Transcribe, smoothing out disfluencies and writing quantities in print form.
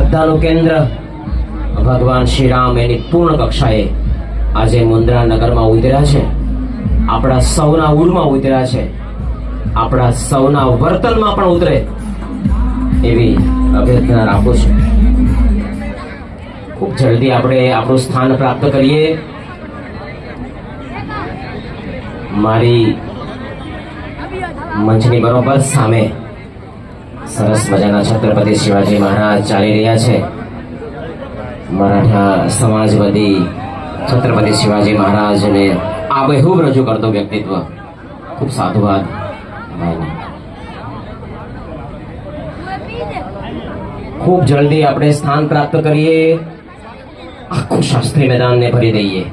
શ્રદ્ધાનું કેન્દ્ર ભગવાન શ્રી રામ એની પૂર્ણ કક્ષાએ આજે મુન્દ્રા નગરમાં ઉતર્યા છે, આપણા સૌના ઉડમાં ઉતર્યા છે, આપણા સૌના વર્તનમાં પણ ઉતરે એવી અભ્યર્થના રાખું છું. ખૂબ જલ્દી આપણે આપણું સ્થાન પ્રાપ્ત કરીએ. મારી મંચની બરોબર સામે સરસ મજાના છત્રપતિ શિવાજી મહારાજ ચાલી રહ્યા છે. મરાઠા સમાજવાદી છત્રપતિ શિવાજી મહારાજને આબેહૂબ રજૂ કરતો વ્યક્તિત્વ. ખૂબ સાધુવાદ. ખૂબ જલ્દી આપણે સ્થાન પ્રાપ્ત કરીએ, આખું શાસ્ત્રી મેદાનને ભરી દઈએ.